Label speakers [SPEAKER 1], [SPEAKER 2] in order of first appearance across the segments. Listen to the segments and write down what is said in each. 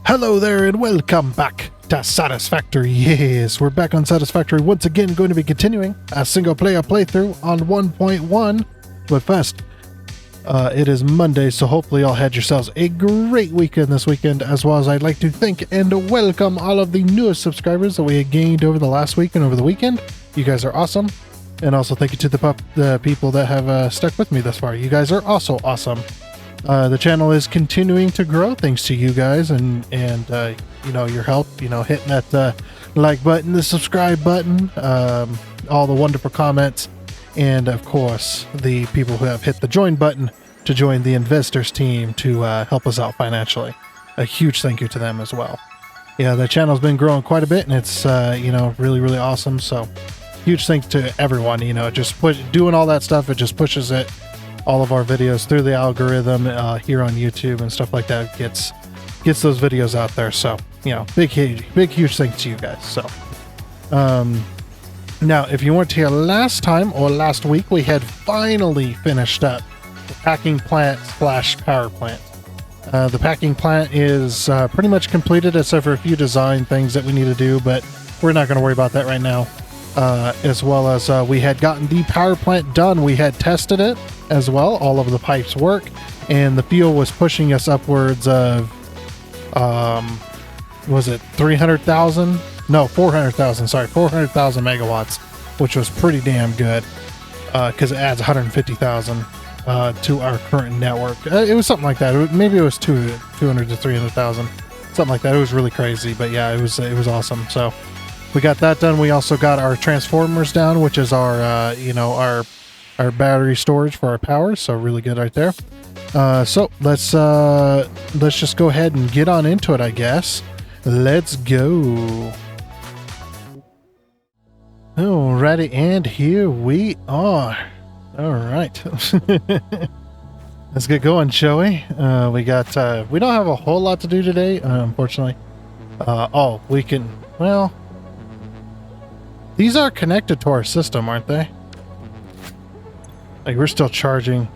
[SPEAKER 1] Hello there and welcome back to Satisfactory. Yes, we're back on Satisfactory once again, going to be continuing a single player playthrough on 1.1. But first, it is Monday, so hopefully y'all had yourselves a great weekend this weekend, as well as I'd like to thank and welcome all of the newest subscribers that we had gained over the last week and over the weekend. You guys are awesome. And also thank you to the people that have stuck with me thus far. You guys are also awesome. The channel is continuing to grow thanks to you guys and you know, your help, you know, hitting that like button, the subscribe button, all the wonderful comments, and of course the people who have hit the join button to join the investors team to help us out financially. A huge thank you to them as well. Yeah, the channel's been growing quite a bit, and it's you know, really awesome. So huge thanks to everyone. You know, just doing all that stuff, it just pushes all of our videos through the algorithm here on YouTube and stuff like that. Gets those videos out there. So, you know, big huge thanks to you guys. So now, if you weren't here last time or last week, we had finally finished up the packing plant / power plant. The packing plant is pretty much completed, except for a few design things that we need to do, but we're not going to worry about that right now. As well as we had gotten the power plant done. We had tested it as well. All of the pipes work, and the fuel was pushing us upwards of was it 300,000? No, 400,000. Sorry, 400,000 megawatts, which was pretty damn good because it adds 150,000 to our current network. It was something like that. Maybe it was 200 to 300,000, something like that. It was really crazy, but yeah, it was awesome. So we got that done. We also got our transformers down, which is our you know, our battery storage for our power. So really good right there. So let's just go ahead and get on into it, I guess. Let's go. Alrighty, and here we are. All right. Let's get going, shall we? We don't have a whole lot to do today, unfortunately. Oh, we can, well, these are connected to our system, aren't they? Like, we're still charging.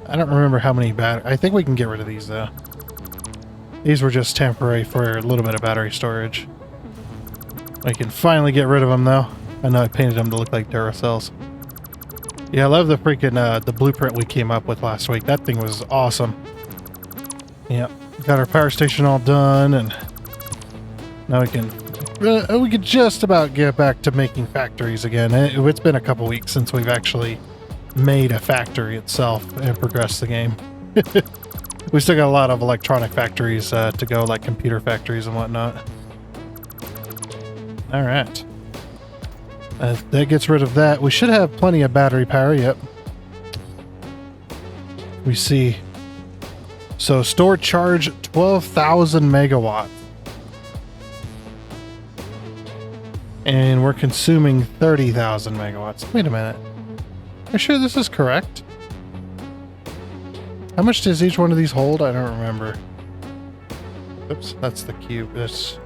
[SPEAKER 1] I don't remember how many I think we can get rid of these, though. These were just temporary for a little bit of battery storage. I can finally get rid of them, though. I know I painted them to look like Duracells. Yeah, I love the freaking, the blueprint we came up with last week. That thing was awesome. Yep. Got our power station all done, and now we could just about get back to making factories again. It's been a couple weeks since we've actually made a factory itself and progressed the game. We still got a lot of electronic factories to go, like computer factories and whatnot. All right. That gets rid of that. We should have plenty of battery power. Yep. We see. So store charge 12,000 megawatts. And we're consuming 30,000 megawatts. Wait a minute. Are you sure this is correct? How much does each one of these hold? I don't remember. Oops, that's the cube. This.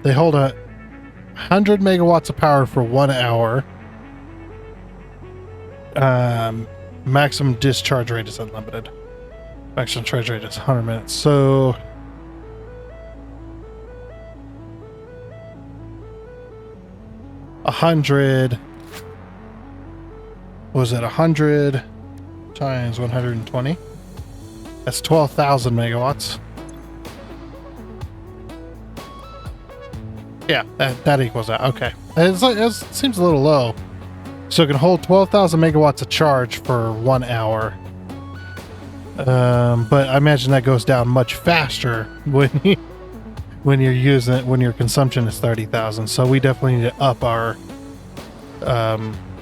[SPEAKER 1] They hold 100 megawatts of power for 1 hour. Maximum discharge rate is unlimited. Maximum charge rate is 100 minutes. So 100, was it 100 times 120? That's 12,000 megawatts. Yeah, that equals that. Okay. It seems a little low. So it can hold 12,000 megawatts of charge for 1 hour. But I imagine that goes down much faster when you're using it, when your consumption is 30,000. So we definitely need to up our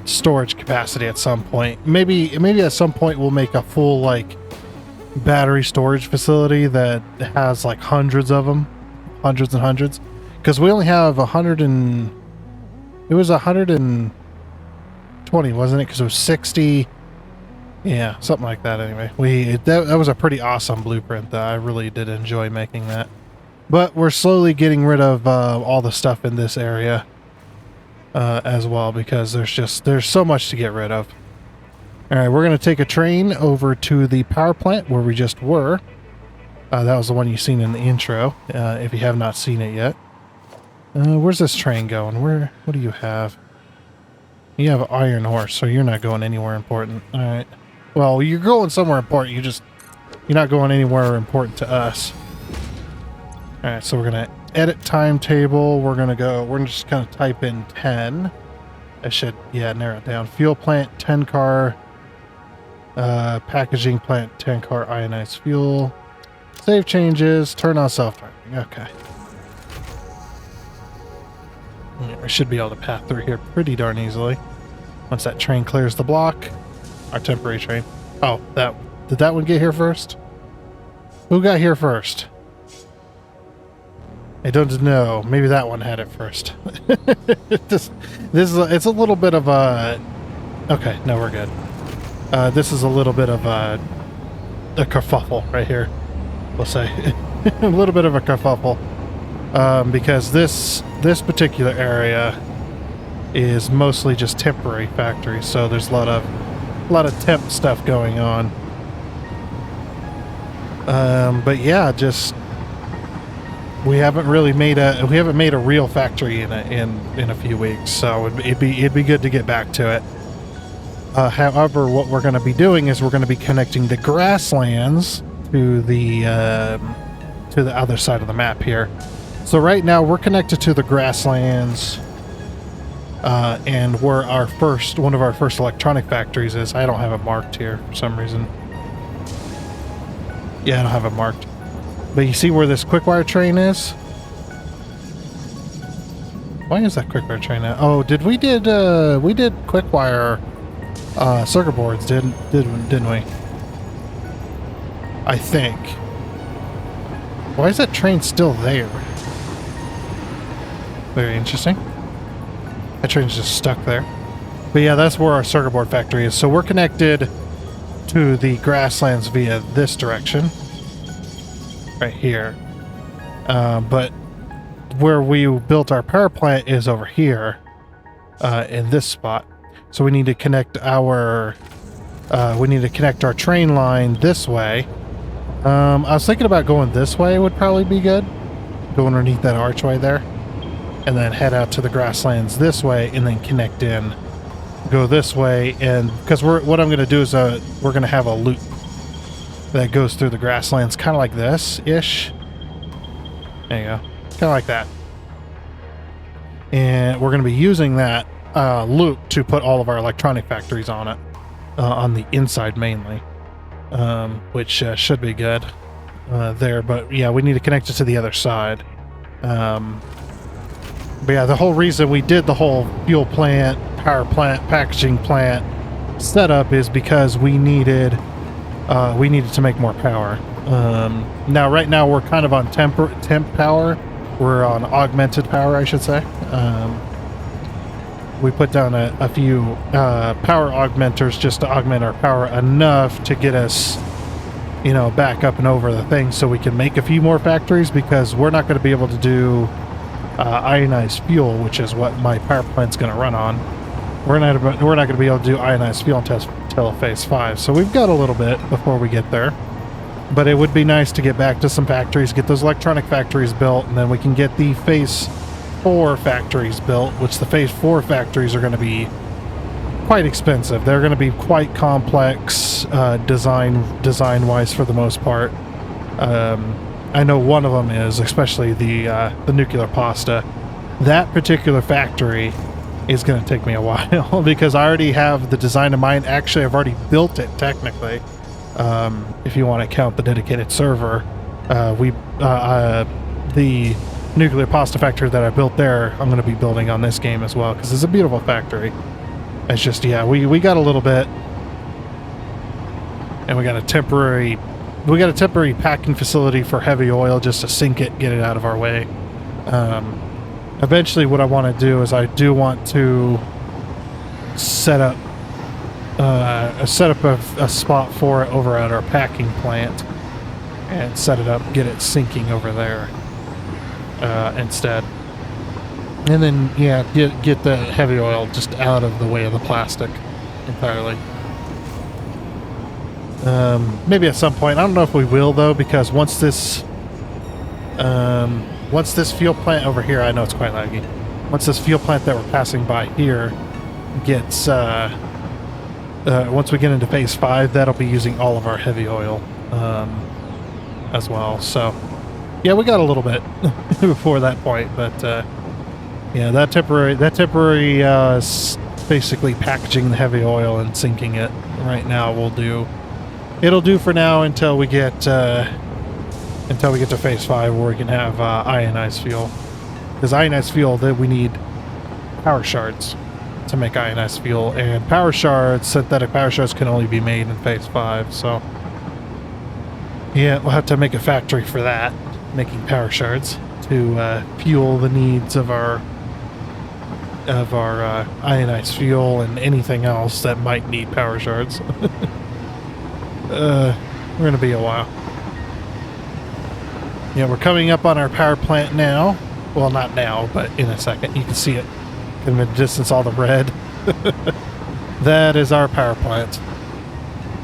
[SPEAKER 1] storage capacity at some point. Maybe at some point we'll make a full, like, battery storage facility that has like hundreds of them, hundreds and hundreds, because we only have 100 and it was 120, wasn't it? Because it was 60. Yeah, something like that. Anyway, that was a pretty awesome blueprint, though. I really did enjoy making that. But we're slowly getting rid of all the stuff in this area as well, because there's so much to get rid of. All right, we're going to take a train over to the power plant where we just were. That was the one you've seen in the intro, if you have not seen it yet. Where's this train going? What do you have? You have an iron horse, so you're not going anywhere important. All right. Well, you're going somewhere important. You're not going anywhere important to us. All right, so we're going to edit timetable. We're just going to type in 10. I should, narrow it down. Fuel plant, 10 car. Packaging plant, 10 car ionized fuel. Save changes, turn on self-driving. Okay. We should be able to path through here pretty darn easily. Once that train clears the block. Our temporary train. Oh, did that one get here first? Who got here first? I don't know. Maybe that one had it first. It's a little bit of a... Okay, no, we're good. This is a little bit of a kerfuffle right here. We'll say. A little bit of a kerfuffle. Because this particular area is mostly just temporary factories, so there's a lot of temp stuff going on. But yeah, just we haven't made a real factory in a few weeks, so it'd be good to get back to it. However, what we're going to be doing is we're going to be connecting the grasslands to the other side of the map here. So right now we're connected to the grasslands, and where one of our first electronic factories is. I don't have it marked here for some reason. Yeah, I don't have it marked. But you see where this quickwire train is? Why is that quickwire train at? Oh, we did quickwire circuit boards, didn't we? I think. Why is that train still there? Very interesting. That train's just stuck there. But yeah, that's where our circuit board factory is. So we're connected to the grasslands via this direction. Right here. But where we built our power plant is over here. In this spot. So we need to connect our train line this way. I was thinking about going this way would probably be good. Go underneath that archway there. And then head out to the grasslands this way and then connect in. Go this way, and because what I'm going to do is we're going to have a loop that goes through the grasslands kind of like this-ish. There you go. Kind of like that. And we're going to be using that loop to put all of our electronic factories on it. On the inside mainly. Which should be good there. But yeah, we need to connect it to the other side. But yeah, the whole reason we did the whole fuel plant, power plant, packaging plant setup is because we needed to make more power. Now, right now, we're kind of on temp power. We're on augmented power, I should say. We put down a few power augmenters just to augment our power enough to get us, back up and over the thing so we can make a few more factories, because we're not going to be able to do ionized fuel, which is what my power plant's going to run on. We're not going to be able to do ionized fuel until phase 5. So we've got a little bit before we get there. But it would be nice to get back to some factories, get those electronic factories built, and then we can get the phase 4 factories built, which the phase 4 factories are going to be quite expensive. They're going to be quite complex design-wise for the most part. I know one of them is, especially the nuclear pasta. That particular factory is going to take me a while because I already have the design in mind. Actually, I've already built it technically. If you want to count the dedicated server, the nuclear pasta factory that I built there, I'm going to be building on this game as well because it's a beautiful factory. It's just, yeah, we got a little bit, and we got a temporary packing facility for heavy oil just to sink it, get it out of our way. Eventually, what I want to do is I do want to set up a spot for it over at our packing plant and set it up, get it sinking over there instead. And then, yeah, get the heavy oil just out of the way of the plastic entirely. Maybe at some point. I don't know if we will though, because once this fuel plant over here, I know it's quite laggy. Once this fuel plant that we're passing by here gets, once we get into phase 5, that'll be using all of our heavy oil, as well. So, yeah, we got a little bit before that point, but, yeah, that temporary, basically packaging the heavy oil and sinking it right now will do. It'll do for now until we get to phase 5, where we can have ionized fuel. Because ionized fuel, that we need power shards to make ionized fuel, and synthetic power shards can only be made in phase 5. So yeah, we'll have to make a factory for that, making power shards to fuel the needs of our ionized fuel and anything else that might need power shards. We're gonna be a while. Yeah, we're coming up on our power plant now. Well, not now, but in a second. You can see it in the distance, all the red. That is our power plant.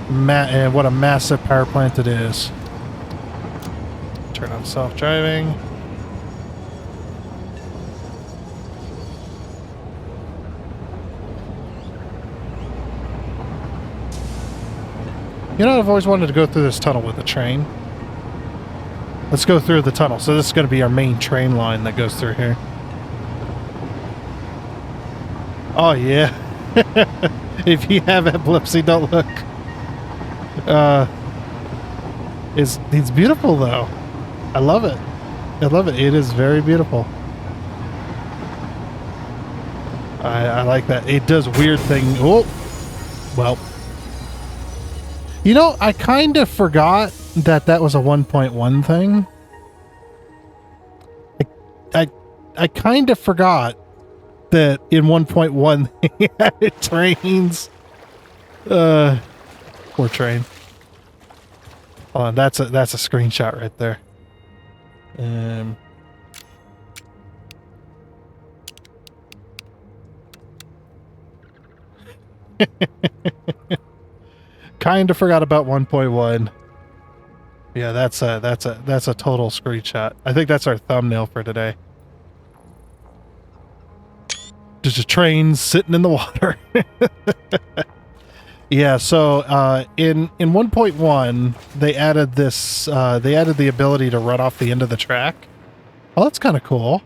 [SPEAKER 1] And what a massive power plant it is. Turn on self-driving. You know, I've always wanted to go through this tunnel with a train. Let's go through the tunnel. So this is going to be our main train line that goes through here. Oh, yeah. If you have epilepsy, don't look. It's beautiful, though. I love it. I love it. It is very beautiful. I like that. It does weird things. Oh, well. You know, I kind of forgot that was a 1.1 thing. I kind of forgot that in 1.1 they added trains. Poor train. Hold on, that's a screenshot right there. Kind of forgot about 1.1. Yeah, that's a total screenshot. I think that's our thumbnail for today. Just a train sitting in the water. Yeah, so in 1.1 they added this. They added the ability to run off the end of the track. Oh, that's kind of cool.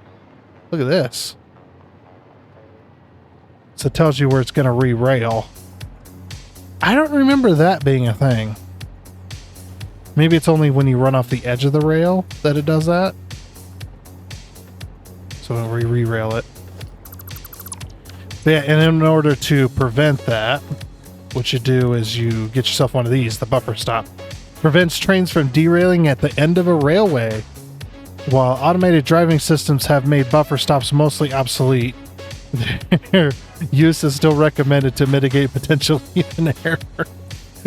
[SPEAKER 1] Look at this. So it tells you where it's going to re-rail. I don't remember that being a thing. Maybe it's only when you run off the edge of the rail that it does that. So it'll re-rail it. But yeah, and in order to prevent that, what you do is you get yourself one of these, the buffer stop. Prevents trains from derailing at the end of a railway. While automated driving systems have made buffer stops mostly obsolete, their use is still recommended to mitigate potential human error.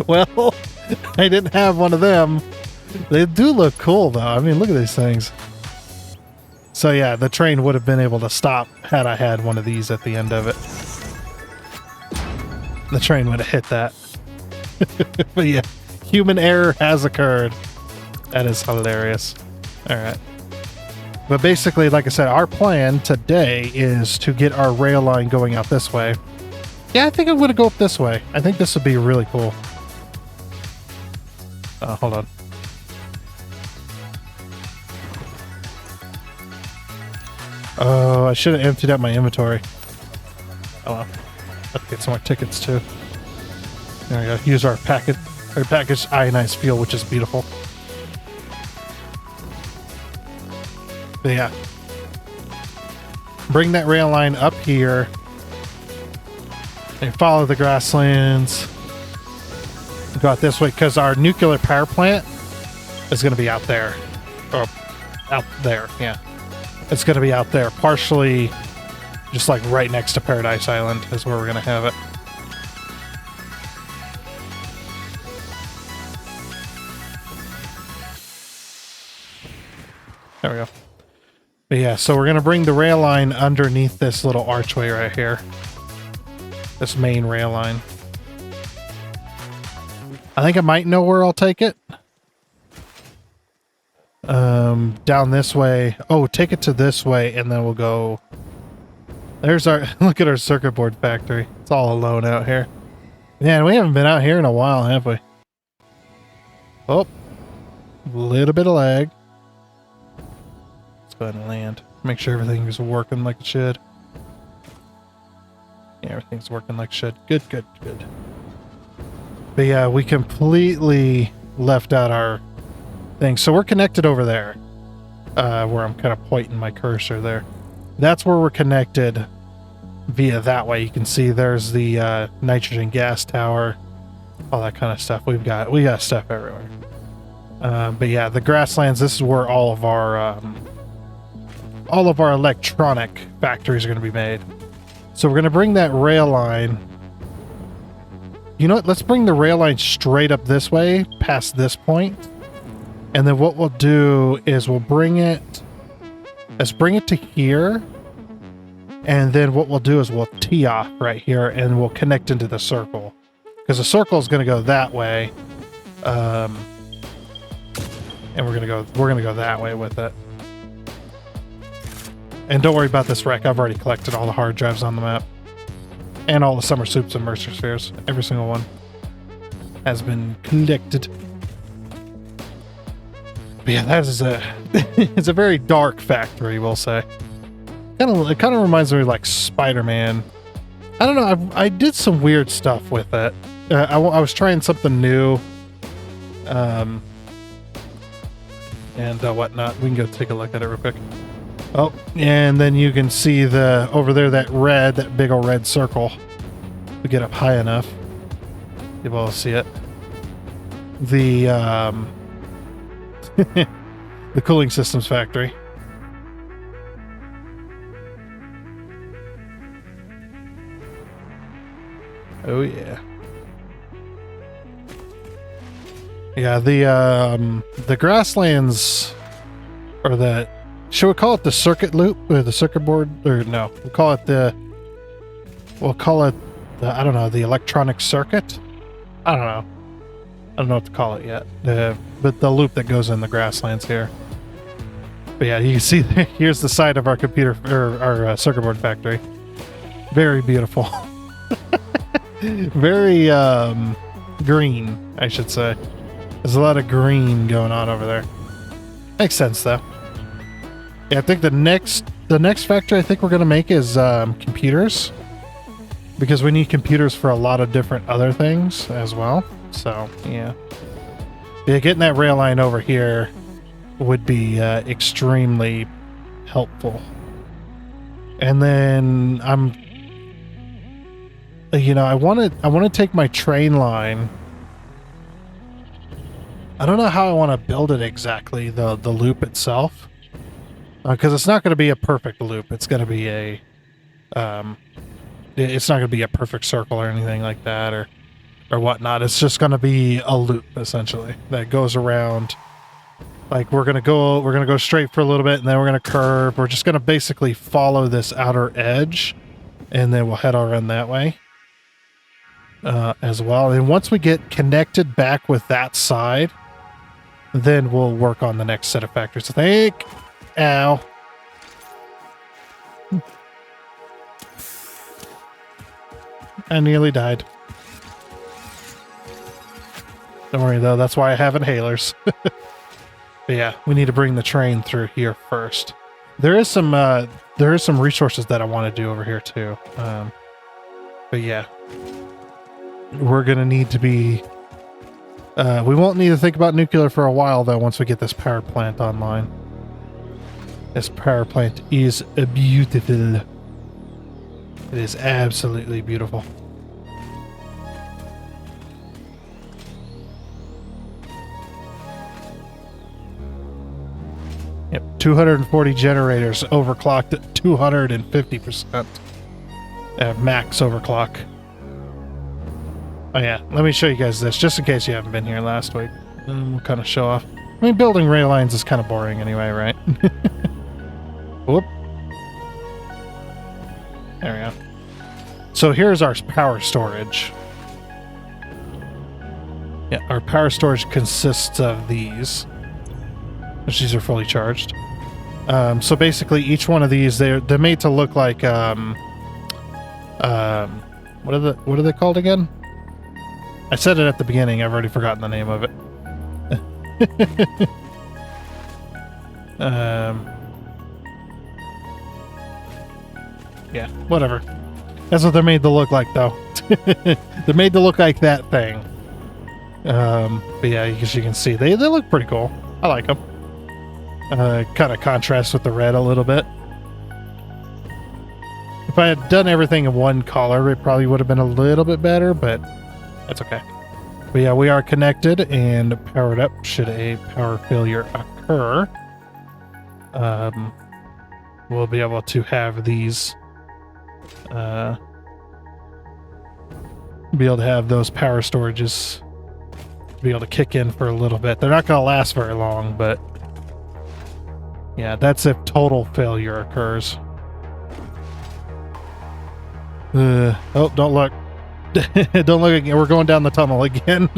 [SPEAKER 1] Well, I didn't have one of them. They do look cool, though. I mean, look at these things. So yeah, the train would have been able to stop had I had one of these at the end of it. The train would have hit that. But yeah, human error has occurred. That is hilarious. All right. But basically, like I said, our plan today is to get our rail line going out this way. Yeah, I think I'm going to go up this way. I think this would be really cool. Hold on. Oh, I should have emptied out my inventory. Oh well. Let's get some more tickets too. There we go. Use our packaged ionized fuel, which is beautiful. But yeah. Bring that rail line up here and follow the grasslands. Go out this way because our nuclear power plant is going to be out there. Or out there, yeah. It's going to be out there, partially just like right next to Paradise Island is where we're going to have it. There we go. But yeah, so we're going to bring the rail line underneath this little archway right here. This main rail line. I think I might know where I'll take it. Down this way. Oh, take it to this way, and then we'll go... There's our... Look at our circuit board factory. It's all alone out here. Man, we haven't been out here in a while, have we? Oh. A little bit of lag. Let's go ahead and land. Make sure everything is working like it should. Yeah, everything's working like it should. Good, good, good. But yeah, we completely left out our thing. So we're connected over there. Where I'm kind of pointing my cursor there. That's where we're connected via that way. You can see there's the nitrogen gas tower. All that kind of stuff. We got stuff everywhere. But yeah, the grasslands, this is where all of our electronic factories are going to be made. So we're going to bring that rail line. You know what? Let's bring the rail line straight up this way, past this point. And then what we'll do is we'll bring it... Let's bring it to here. And then what we'll do is we'll tee off right here and we'll connect into the circle. Because the circle is going to go that way. And we're going to go that way with it. And don't worry about this wreck. I've already collected all the hard drives on the map. And all the summer soups and Mercer spheres. Every single one has been collected. But yeah, that is it's a very dark factory, we'll say. It kind of reminds me of like Spider-Man. I don't know. I did some weird stuff with it. I was trying something new. And whatnot. We can go take a look at it real quick. Oh, and then you can see over there that big old red circle. If we get up high enough, you'll be able to see it. The the cooling systems factory. Oh yeah. Yeah, the grasslands, or should we call it the circuit loop or the circuit board, or no? We'll call it the I don't know, the electronic circuit. I don't know. I don't know what to call it yet. But the loop that goes in the grasslands here. But yeah, you can see here's the side of our computer or our circuit board factory. Very beautiful. Very green, I should say. There's a lot of green going on over there. Makes sense though. Yeah, I think the next factory I think we're gonna make is computers, because we need computers for a lot of different other things as well. So yeah, getting that rail line over here would be extremely helpful. And then I want to take my train line. I don't know how I want to build it exactly, the loop itself, because it's not going to be a perfect loop. It's going to be it's not going to be a perfect circle or anything like that, or whatnot. It's just going to be a loop essentially that goes around. Like we're gonna go straight for a little bit, and then we're gonna curve. We're just gonna basically follow this outer edge, and then we'll head around that way as well. And once we get connected back with that side, then we'll work on the next set of factories. I think. Ow. I nearly died. Don't worry though, that's why I have inhalers. But yeah, we need to bring the train through here first. There is some resources that I want to do over here too. But yeah, we're gonna need to be. We won't need to think about nuclear for a while though. Once we get this power plant online, this power plant is beautiful. It is absolutely beautiful. Yep, 240 generators overclocked at 250%. Max overclock. Oh yeah, let me show you guys this, just in case you haven't been here last week. And we'll kind of show off. I mean, building rail lines is kind of boring anyway, right? Whoop. There we go. So here's our power storage. Yeah, our power storage consists of these, which these are fully charged. So basically, each one of these, they're made to look like what are they called again? I said it at the beginning. I've already forgotten the name of it. Yeah, whatever. That's what they're made to look like, though. They're made to look like that thing. But yeah, as you can see, they look pretty cool. I like them. Kind of contrasts with the red a little bit. If I had done everything in one color, it probably would have been a little bit better, but that's okay. But yeah, we are connected and powered up should a power failure occur. We'll be able to have these, be able to have those power storages be able to kick in for a little bit. They're not going to last very long, but yeah, that's if total failure occurs. Oh, don't look. Don't look again. We're going down the tunnel again.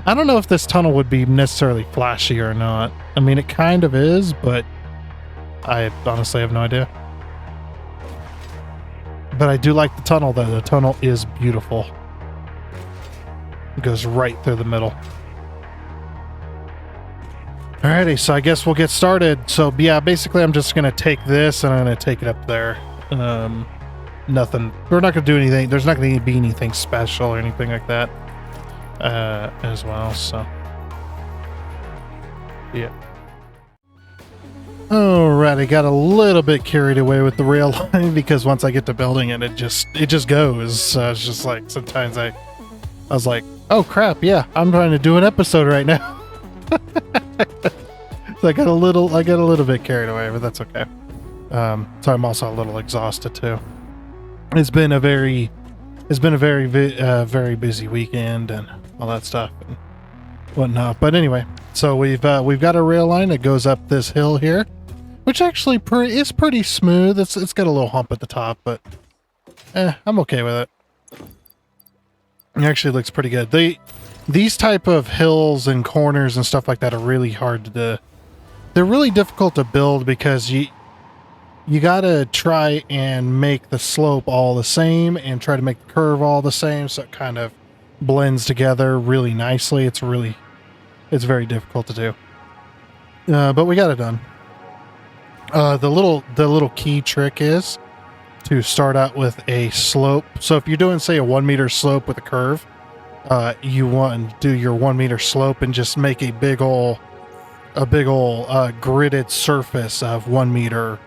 [SPEAKER 1] I don't know if this tunnel would be necessarily flashy or not. I mean, it kind of is, but I honestly have no idea. But I do like the tunnel, though. The tunnel is beautiful. It goes right through the middle. Alrighty, so I guess we'll get started. So, yeah, basically I'm just going to take this and I'm going to take it up there. Nothing. We're not going to do anything. There's not going to be anything special or anything like that as well, so. Yeah. Alright, I got a little bit carried away with the rail line because once I get to building it, it just goes. It's just like, sometimes I was like, oh crap, yeah, I'm trying to do an episode right now. So I got a little bit carried away, but that's okay. So I'm also a little exhausted too. It's been a very busy weekend and all that stuff and whatnot. But anyway, so we've got a rail line that goes up this hill here, which actually is pretty smooth. It's got a little hump at the top, but I'm okay with it. It actually looks pretty good. These type of hills and corners and stuff like that are really hard to. They're really difficult to build because you gotta try and make the slope all the same and try to make the curve all the same so it kind of blends together really nicely. It's very difficult to do. But we got it done. The little key trick is to start out with a slope. So if you're doing, say, a 1 meter slope with a curve, you want to do your 1 meter slope and just make a big ol' gridded surface of 1 meter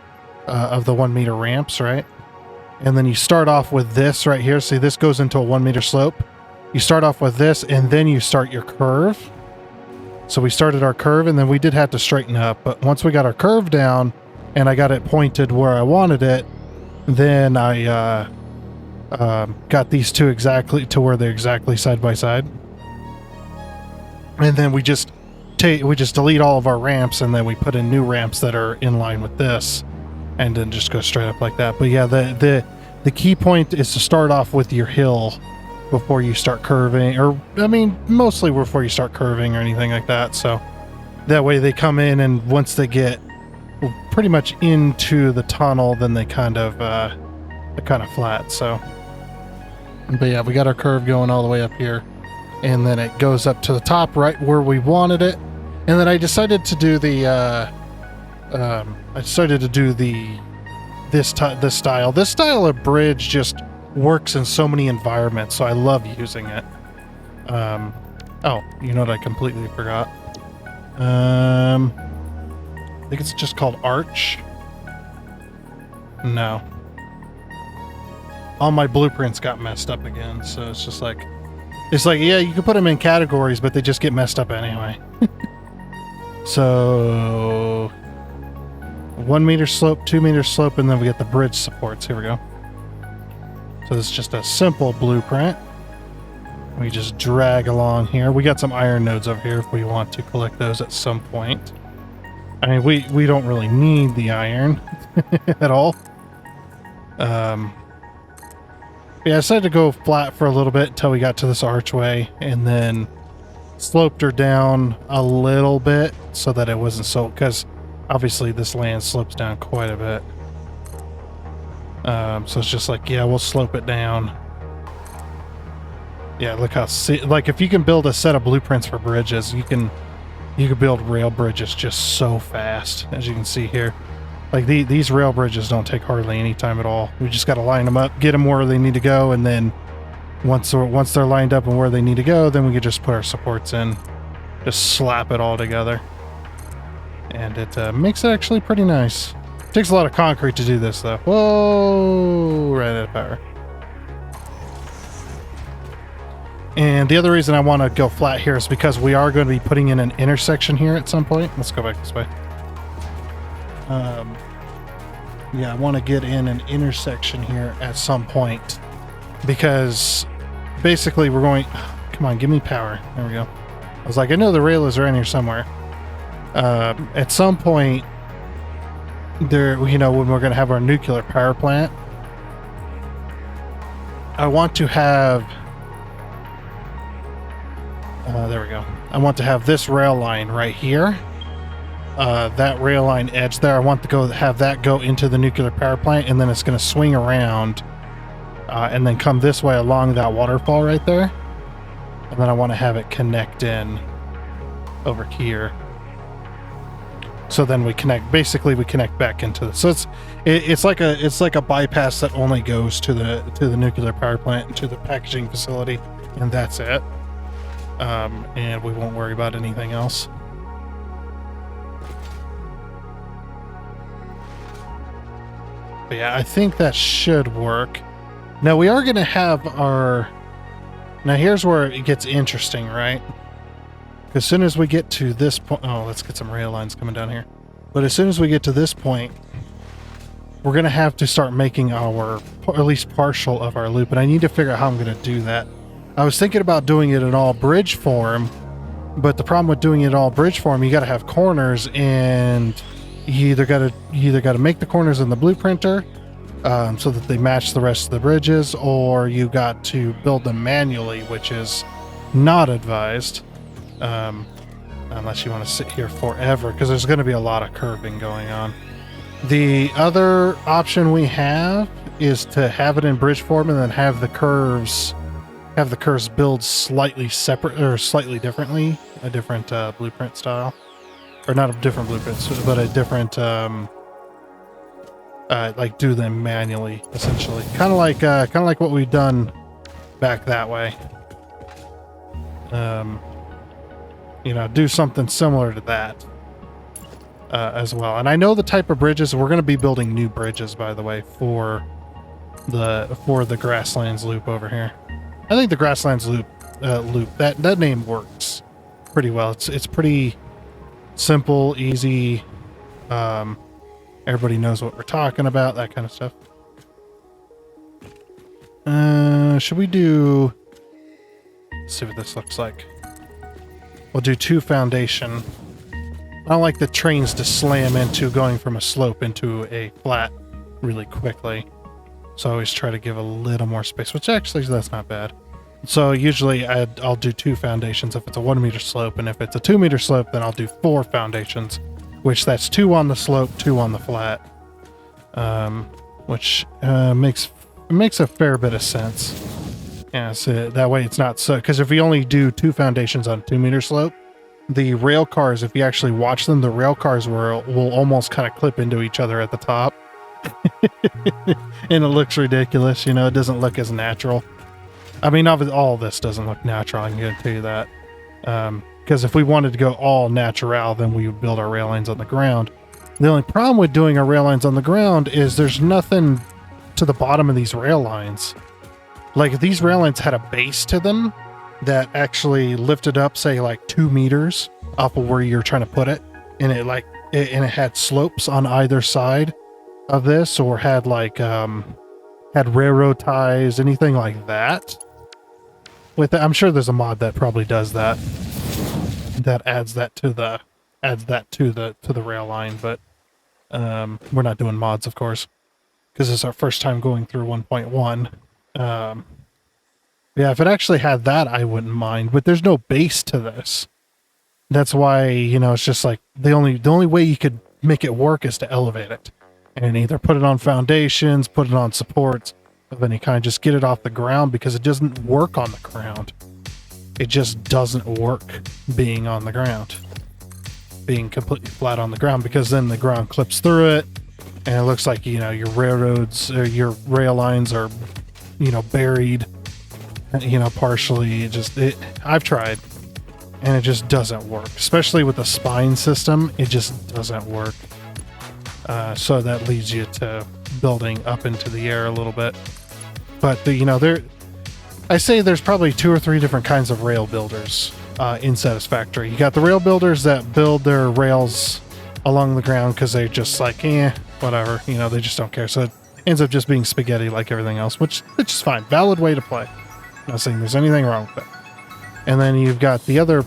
[SPEAKER 1] of the 1 meter ramps, right? And then you start off with this right here. See, this goes into a 1 meter slope. You start off with this and then you start your curve. So we started our curve and then we did have to straighten up, but once we got our curve down and I got it pointed where I wanted it, then I got these two exactly to where they're exactly side by side. And then we just delete all of our ramps and then we put in new ramps that are in line with this. And then just go straight up like that. But yeah, the key point is to start off with your hill before you start curving, or I mean, mostly before you start curving or anything like that. So that way they come in, and once they get pretty much into the tunnel, then they're kind of flat. So, but yeah, we got our curve going all the way up here, and then it goes up to the top right where we wanted it, and then I decided to do this style. This style of bridge just works in so many environments, so I love using it. Oh, you know what I completely forgot? I think it's just called arch. No. All my blueprints got messed up again, so it's just like, yeah, you can put them in categories, but they just get messed up anyway. So 1 meter slope, 2 meter slope, and then we get the bridge supports. Here we go. So this is just a simple blueprint. We just drag along here. We got some iron nodes over here if we want to collect those at some point. I mean, we don't really need the iron at all. But yeah, I decided to go flat for a little bit until we got to this archway, and then sloped her down a little bit so that it wasn't so, because obviously this land slopes down quite a bit. So it's just like, yeah, we'll slope it down. Yeah, look how, like if you can build a set of blueprints for bridges, you can build rail bridges just so fast, as you can see here. Like these rail bridges don't take hardly any time at all. We just got to line them up, get them where they need to go, and then once they're lined up and where they need to go, then we can just put our supports in, just slap it all together, and it makes it actually pretty nice. Takes a lot of concrete to do this, though. Whoa, right out of power. And the other reason I want to go flat here is because we are going to be putting in an intersection here at some point. Let's go back this way. Yeah, I want to get in an intersection here at some point, because basically we're going... Come on, give me power. There we go. I was like, I know the rail is around here somewhere. At some point, there, you know, when we're going to have our nuclear power plant, I want to have... there we go. I want to have this rail line right here. That rail line edge there, I want to have that go into the nuclear power plant, and then it's going to swing around and then come this way along that waterfall right there. And then I want to have it connect in over here. So then we connect, basically we connect back into this. So it's like a bypass that only goes to the nuclear power plant and to the packaging facility, and that's it. And we won't worry about anything else. But yeah, I think that should work. Now we are going to have our... Now here's where it gets interesting, right? As soon as we get to this point... Oh, let's get some rail lines coming down here. But as soon as we get to this point, we're going to have to start making our, at least partial of our loop. And I need to figure out how I'm going to do that. I was thinking about doing it in all bridge form, but the problem with doing it all bridge form, you got to have corners, and you either got to make the corners in the blueprinter so that they match the rest of the bridges, or you got to build them manually, which is not advised unless you want to sit here forever, because there's going to be a lot of curving going on. The other option we have is to have it in bridge form and then have the curves build slightly separate or slightly differently, a different blueprint style, or not a different blueprint, but a different like do them manually, essentially, kind of like what we've done back that way. You know, do something similar to that as well. And I know the type of bridges. We're going to be building new bridges, by the way, for the grasslands loop over here. I think the grasslands loop that name works pretty well. It's pretty simple, easy. Everybody knows what we're talking about, that kind of stuff. Should we do... Let's see what this looks like. We'll do 2 foundation. I don't like the trains to slam into going from a slope into a flat really quickly. So I always try to give a little more space, which actually that's not bad. So usually I'll do 2 foundations if it's a 1 meter slope, and if it's a 2 meter slope, then I'll do 4 foundations, which that's 2 on the slope, 2 on the flat, which makes a fair bit of sense. Yeah, so that way it's not so, because if we only do 2 foundations on a 2 meter slope, the rail cars, if you actually watch them, the rail cars will almost kind of clip into each other at the top. And it looks ridiculous, you know, it doesn't look as natural. I mean, all this doesn't look natural, I can guarantee you that. Because if we wanted to go all natural, then we would build our rail lines on the ground. The only problem with doing our rail lines on the ground is there's nothing to the bottom of these rail lines. Like, if these rail lines had a base to them that actually lifted up, say, like 2 meters off of where you're trying to put it, and it had slopes on either side of this, or had like had railroad ties, anything like that. With that, I'm sure there's a mod that probably does that. That adds that to the rail line, but we're not doing mods, of course, because it's our first time going through 1.1. Yeah, if it actually had that, I wouldn't mind, but there's no base to this. That's why, you know, it's just like the only way you could make it work is to elevate it and either put it on foundations, put it on supports of any kind, just get it off the ground, because it doesn't work on the ground. It just doesn't work being on the ground, being completely flat on the ground, because then the ground clips through it and it looks like, you know, your railroads or your rail lines are, you know, buried, you know, partially. I've tried and it just doesn't work, especially with the spine system. It just doesn't work. So that leads you to building up into the air a little bit. But you know, I say there's probably 2 or 3 different kinds of rail builders in Satisfactory. You got the rail builders that build their rails along the ground because they're just like, whatever, you know, they just don't care. So it ends up just being spaghetti like everything else, which is fine. Valid way to play. I'm not saying there's anything wrong with it. And then you've got the other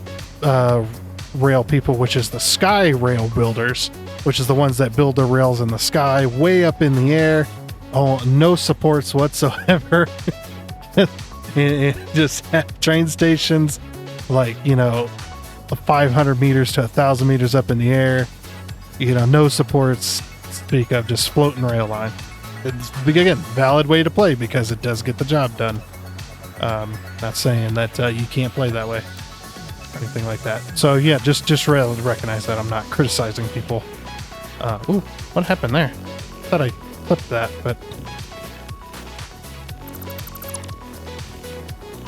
[SPEAKER 1] rail people, which is the sky rail builders, which is the ones that build their rails in the sky, way up in the air. Oh, no supports whatsoever. It just have train stations like, you know, 500 meters to 1,000 meters up in the air. You know, no supports speak of, just floating rail line. It's, again, valid way to play because it does get the job done. Not saying that you can't play that way or anything like that. So yeah, just recognize that I'm not criticizing people. Ooh, what happened there? I thought I clipped that, but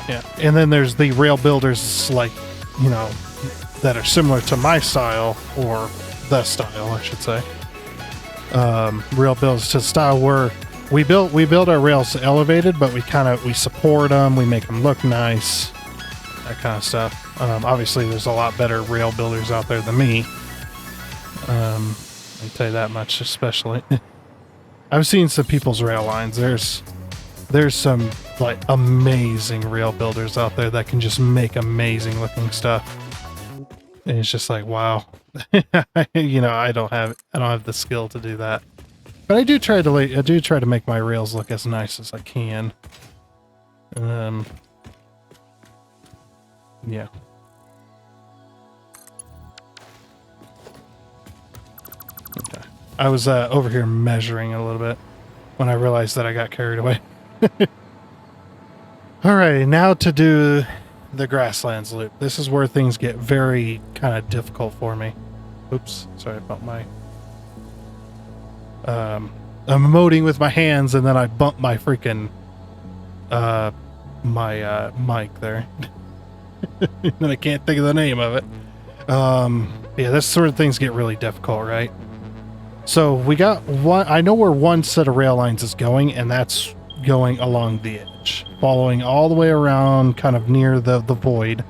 [SPEAKER 1] yeah. And then there's the rail builders, like, you know, that are similar to my style, or the style, I should say. Rail builders to the style where we build our rails elevated, but we support them, we make them look nice, that kind of stuff. Obviously, there's a lot better rail builders out there than me. I'll tell you that much, especially. I've seen some people's rail lines. There's some like amazing rail builders out there that can just make amazing looking stuff. And it's just like, wow. You know, I don't have the skill to do that. But I do try to make my rails look as nice as I can. Yeah. Okay. I was over here measuring a little bit when I realized that I got carried away. Alright, now to do the grasslands loop. This is where things get very kind of difficult for me. Oops, sorry about my... I'm emoting with my hands and then I bump my freaking my mic there. And I can't think of the name of it. Yeah, this sort of things get really difficult, right? So we got one, I know where one set of rail lines is going, and that's going along the edge, following all the way around, kind of near the void,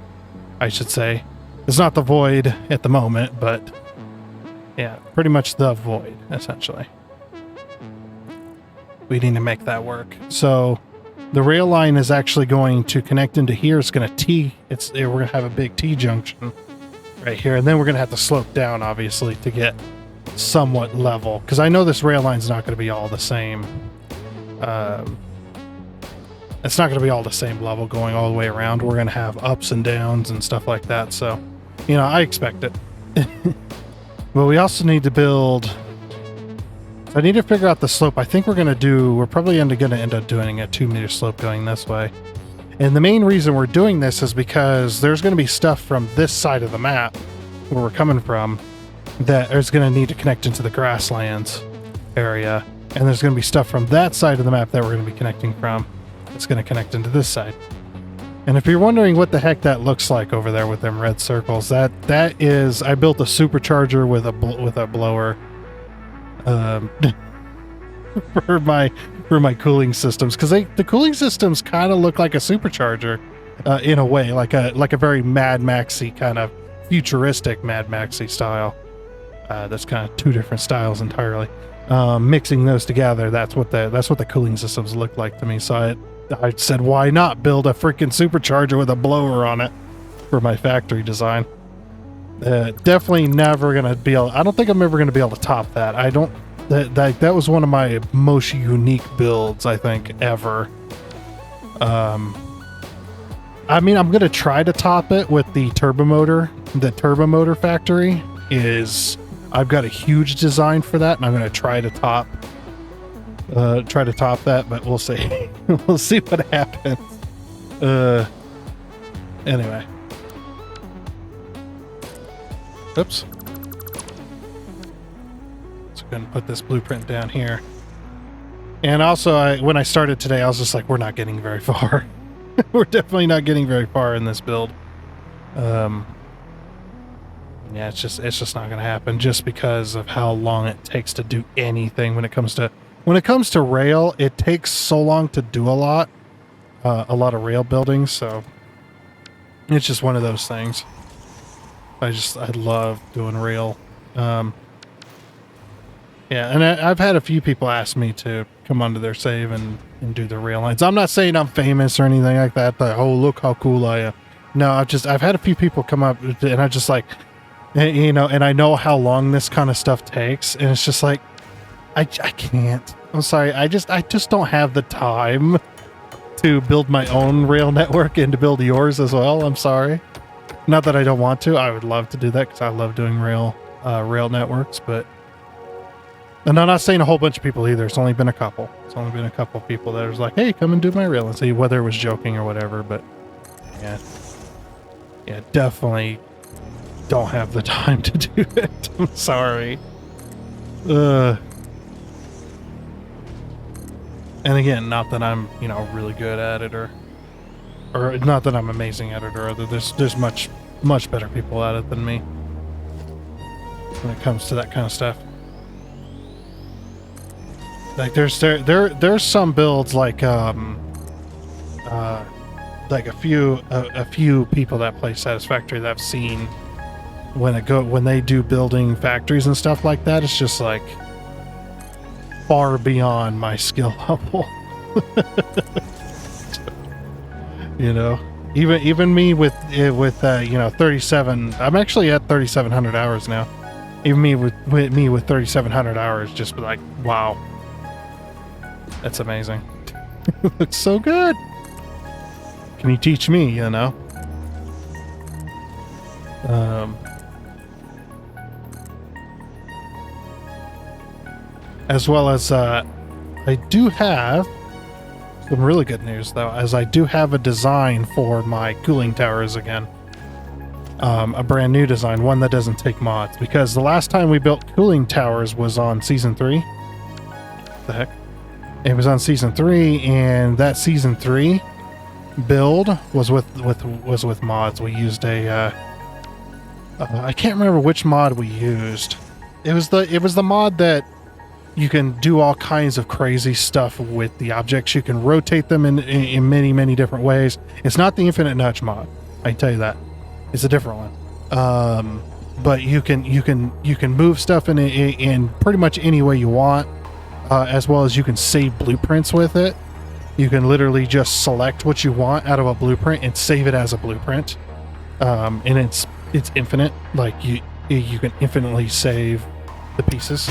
[SPEAKER 1] I should say. It's not the void at the moment, but yeah, pretty much the void, essentially. We need to make that work. So the rail line is actually going to connect into here. It's going to we're going to have a big T junction right here, and then we're going to have to slope down, obviously, to get somewhat level, because I know this rail line's not going to be all the same. It's not going to be all the same level going all the way around. We're going to have ups and downs and stuff like that, so, you know, I expect it. But we also need to build... I need to figure out the slope. I think we're probably going to end up doing a 2-meter slope going this way. And the main reason we're doing this is because there's going to be stuff from this side of the map, where we're coming from, that is going to need to connect into the grasslands area. And there's going to be stuff from that side of the map that we're going to be connecting from. It's going to connect into this side. And if you're wondering what the heck that looks like over there with them red circles, that is, I built a supercharger with a blower. For my cooling systems, because the cooling systems kind of look like a supercharger in a way, like a very Mad Maxy kind of futuristic Mad Maxy style. That's kind of two different styles entirely. Mixing those together, that's what the cooling systems look like to me. So I said, why not build a freaking supercharger with a blower on it for my factory design? Definitely never gonna be able. I don't think I'm ever gonna be able to top that. That was one of my most unique builds, I think, ever. I mean, I'm going to try to top it with the turbo motor. The turbo motor factory is, I've got a huge design for that, and I'm going to try to top that, but we'll see. We'll see what happens. Anyway. Oops. So I'm going to put this blueprint down here. And also, when I started today, I was just like, we're not getting very far. We're definitely not getting very far in this build. Yeah, it's just not going to happen, just because of how long it takes to do anything when it comes to rail. It takes so long to do a lot of rail building, so it's just one of those things. I love doing rail. Yeah, and I've had a few people ask me to come onto their save and do the rail lines. I'm not saying I'm famous or anything like that, but oh, look how cool I am. No, I've had a few people come up, and I just like, you know, and I know how long this kind of stuff takes, and it's just like, I can't. I'm sorry, I just don't have the time to build my own rail network and to build yours as well. I'm sorry. Not that I don't want to. I would love to do that because I love doing rail networks, but. And I'm not saying a whole bunch of people either. It's only been a couple. It's only been a couple of people that was like, hey, come and do my rail, and see whether it was joking or whatever. But yeah, definitely don't have the time to do it. I'm sorry. And again, not that I'm, you know, really good at it, or not that I'm amazing at it, or other. There's much better people at it than me when it comes to that kind of stuff. Like there's some builds like a few people that play Satisfactory that I've seen when they do building factories and stuff like that. It's just like far beyond my skill level. You know, even me with you know, 37. I'm actually at 3,700 hours now. Even me with 3,700 hours, just be like, wow. That's amazing. It looks so good. Can you teach me, you know? As well as, I do have some really good news, though, as I do have a design for my cooling towers again. A brand new design, one that doesn't take mods, because the last time we built cooling towers was on Season 3. What the heck? It was on Season 3, and that Season 3 build was with mods. We used a I can't remember which mod we used. It was the mod that you can do all kinds of crazy stuff with the objects. You can rotate them in many different ways. It's not the infinite nudge mod, I can tell you that. It's a different one. But you can move stuff in pretty much any way you want. As well as you can save blueprints with it. You can literally just select what you want out of a blueprint and save it as a blueprint. And it's infinite. Like you can infinitely save the pieces.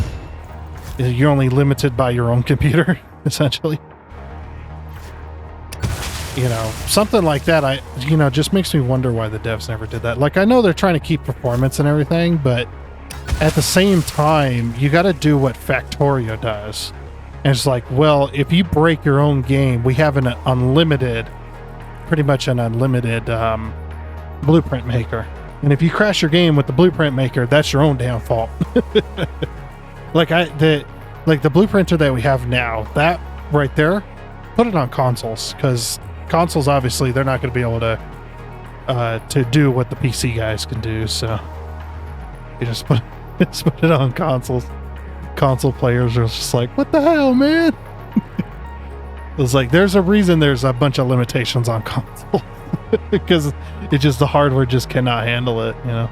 [SPEAKER 1] You're only limited by your own computer, essentially. You know, something like that, just makes me wonder why the devs never did that. Like, I know they're trying to keep performance and everything, but at the same time, you got to do what Factorio does. And it's like, well, if you break your own game, we have pretty much an unlimited blueprint maker. And if you crash your game with the blueprint maker, that's your own damn fault. like the blueprinter that we have now, that right there, put it on consoles, because consoles, obviously, they're not going to be able to do what the PC guys can do. So you just put it on consoles. Console players are just like, what the hell, man? It's like, there's a reason there's a bunch of limitations on console. Because it's just, the hardware just cannot handle it, you know.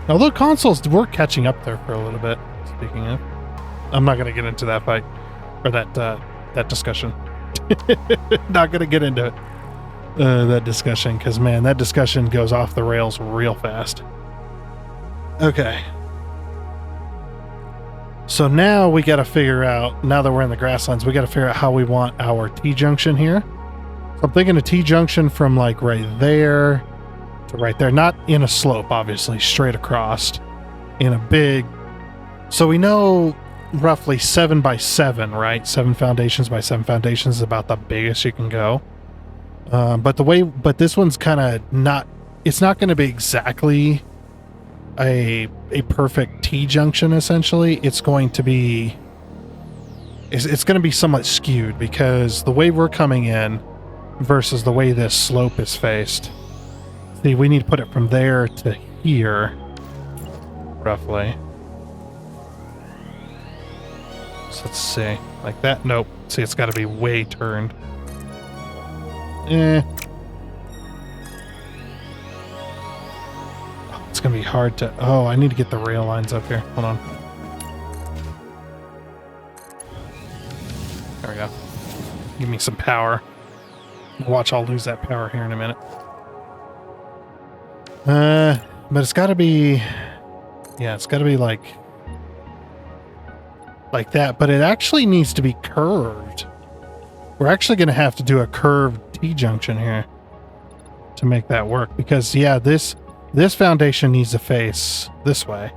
[SPEAKER 1] Although consoles were catching up there for a little bit, speaking of. I'm not going to get into that fight, or that discussion. Not going to get into it. That discussion, because, man, that discussion goes off the rails real fast. Okay. So now we got to figure out, now that we're in the grasslands, we got to figure out how we want our T-junction here. So I'm thinking a T-junction from like right there to right there. Not in a slope, obviously, straight across in a big... So we know roughly 7 by 7, right? 7 foundations by 7 foundations is about the biggest you can go. But this one's kind of not... It's not going to be exactly a perfect T-junction, essentially. It's going to be... It's going to be somewhat skewed because the way we're coming in versus the way this slope is faced. See, we need to put it from there to here, roughly. So let's see. Like that? Nope. See, it's got to be way turned. It's going to be hard to... Oh, I need to get the rail lines up here. Hold on. There we go. Give me some power. Watch, I'll lose that power here in a minute. But it's got to be... Yeah, it's got to be like that, but it actually needs to be curved. We're actually going to have to do a curved T-junction here to make that work, because yeah, this foundation needs to face this way,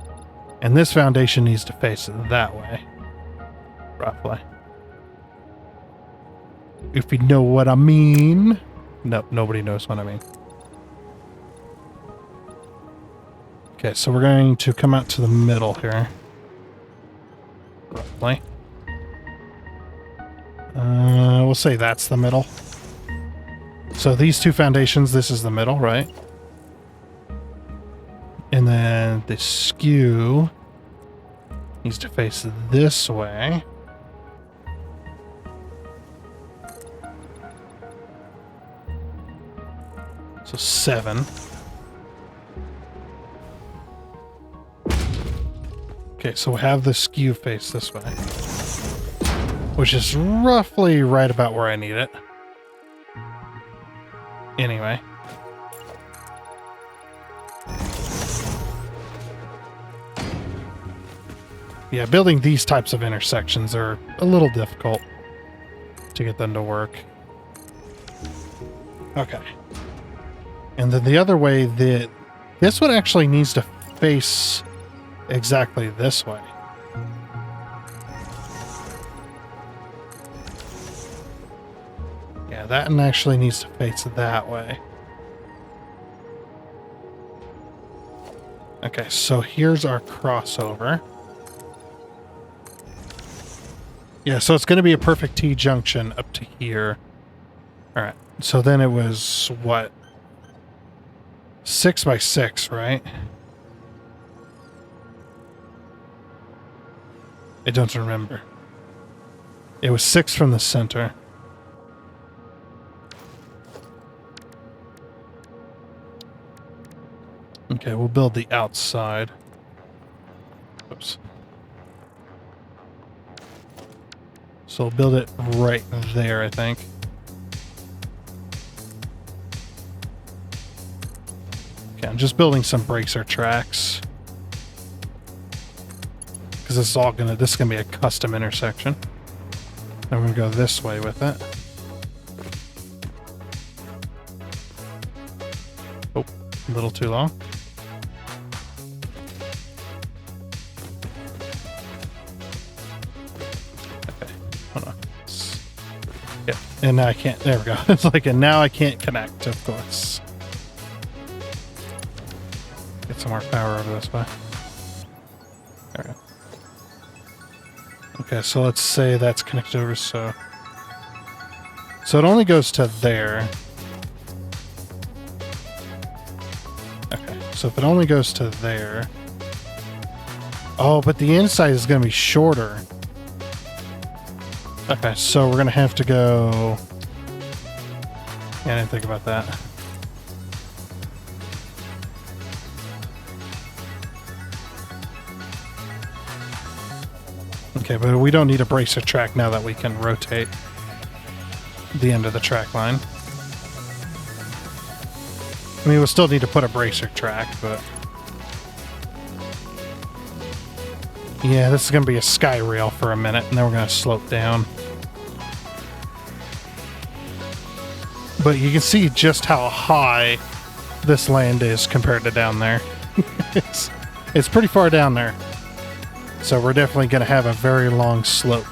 [SPEAKER 1] and this foundation needs to face that way, roughly. If you know what I mean. No, nobody knows what I mean. Okay, so we're going to come out to the middle here. Roughly. We'll say that's the middle. So these two foundations, this is the middle, right? And then the skew needs to face this way. So 7. Okay, so we'll have the skew face this way, which is roughly right about where I need it. Anyway. Yeah, building these types of intersections are a little difficult to get them to work. Okay. And then the other way, this one actually needs to face exactly this way. Yeah, that one actually needs to face that way. Okay, so here's our crossover. Yeah, so it's going to be a perfect T-junction up to here. Alright, so then it was, what? 6 by 6, right? I don't remember. It was 6 from the center. Okay, we'll build the outside. Oops. So we'll build it right there, I think. Okay, I'm just building some bracer tracks. Because this is gonna be a custom intersection. And we're gonna go this way with it. Oh, a little too long. Okay, hold on. Yeah, and now I can't. There we go. It's like, and now I can't connect, of course. Get some more power over this way. There we go. Okay, so let's say that's connected over, so it only goes to there. Okay, so if it only goes to there... Oh, but the inside is going to be shorter. Okay, so we're going to have to go... Yeah, I didn't think about that. Okay, but we don't need a bracer track now that we can rotate the end of the track line. I mean, we'll still need to put a bracer track, but... Yeah, this is going to be a sky rail for a minute, and then we're going to slope down. But you can see just how high this land is compared to down there. It's pretty far down there. So we're definitely going to have a very long slope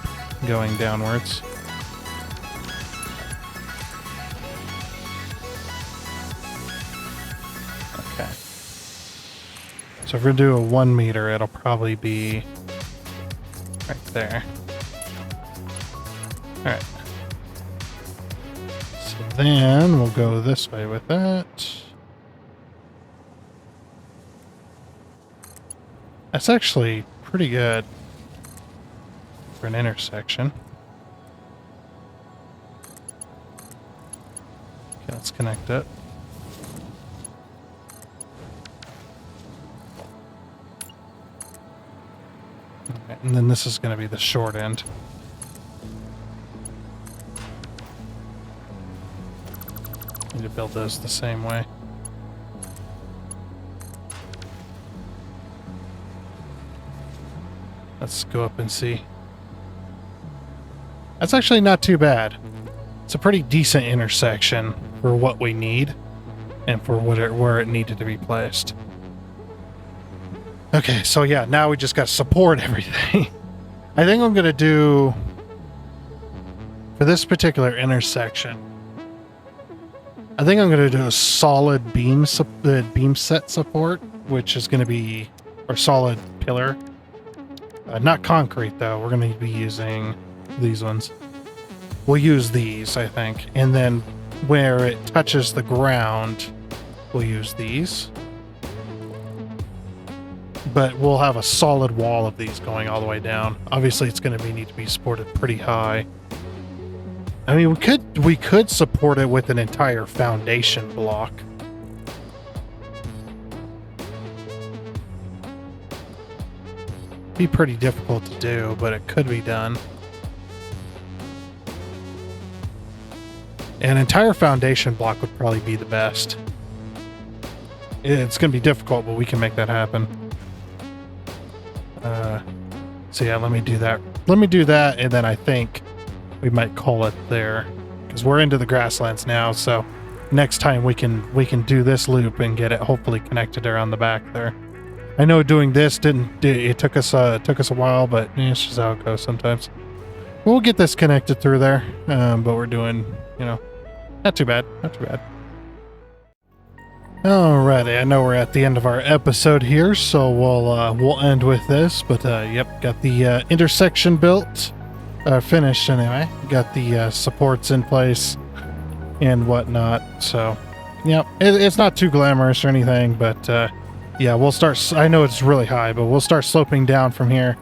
[SPEAKER 1] going downwards. Okay. So if we're going to do a 1 meter, it'll probably be right there. Alright. So then we'll go this way with that. That's actually pretty good for an intersection. Okay, let's connect it. Okay, and then this is going to be the short end. Need to build those the same way. Let's go up and see. That's actually not too bad. It's a pretty decent intersection for what we need and for where it needed to be placed. Okay, so yeah, now we just got to support everything. I think I'm going to do, for this particular intersection, I think I'm going to do a solid beam set support, which is going to be, or solid pillar. Not concrete, though. We're going to be using these ones. We'll use these, I think. And then where it touches the ground, we'll use these. But we'll have a solid wall of these going all the way down. Obviously, it's going to need to be supported pretty high. I mean, we could support it with an entire foundation block. Be pretty difficult to do, but it could be done. An entire foundation block would probably be the best. It's going to be difficult, but we can make that happen. So yeah, let me do that. Let me do that, and then I think we might call it there, because we're into the grasslands now. So next time we can do this loop and get it hopefully connected around the back there. I know doing this it took us a while, but it's just how it goes sometimes. We'll get this connected through there, but we're doing, not too bad, not too bad. Alrighty, I know we're at the end of our episode here, so we'll end with this. But yep, got the intersection built, finished anyway. Got the supports in place and whatnot. So, yeah, it's not too glamorous or anything, but yeah, we'll start. I know it's really high, but we'll start sloping down from here.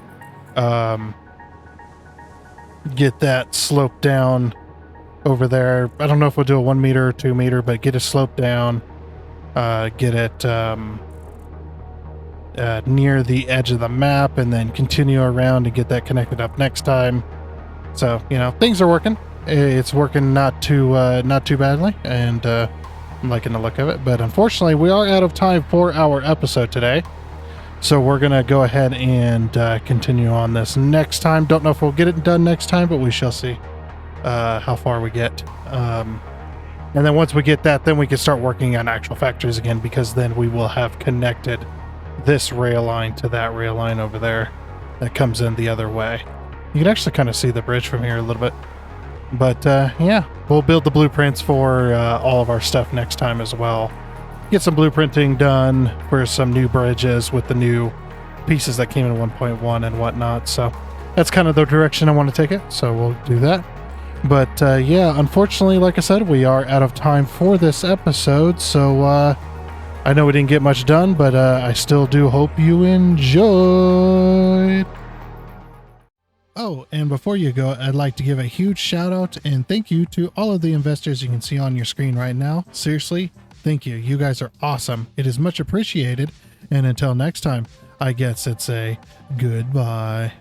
[SPEAKER 1] Get that slope down over there. I don't know if we'll do a 1 meter or 2 meter, but get a slope down. Get it near the edge of the map, and then continue around and get that connected up next time. So, things are working. It's working not too badly, and I'm liking the look of it. But unfortunately, we are out of time for our episode today. So we're going to go ahead and continue on this next time. Don't know if we'll get it done next time, but we shall see how far we get. And then once we get that, then we can start working on actual factories again, because then we will have connected this rail line to that rail line over there that comes in the other way. You can actually kind of see the bridge from here a little bit. But yeah, we'll build the blueprints for all of our stuff next time as well. Get some blueprinting done for some new bridges with the new pieces that came in 1.1 and whatnot. So that's kind of the direction I want to take it. So we'll do that. But yeah, unfortunately, like I said, we are out of time for this episode. So I know we didn't get much done, but I still do hope you enjoyed. Oh, and before you go, I'd like to give a huge shout out and thank you to all of the investors you can see on your screen right now. Seriously, thank you. You guys are awesome. It is much appreciated. And until next time, I guess it's a goodbye.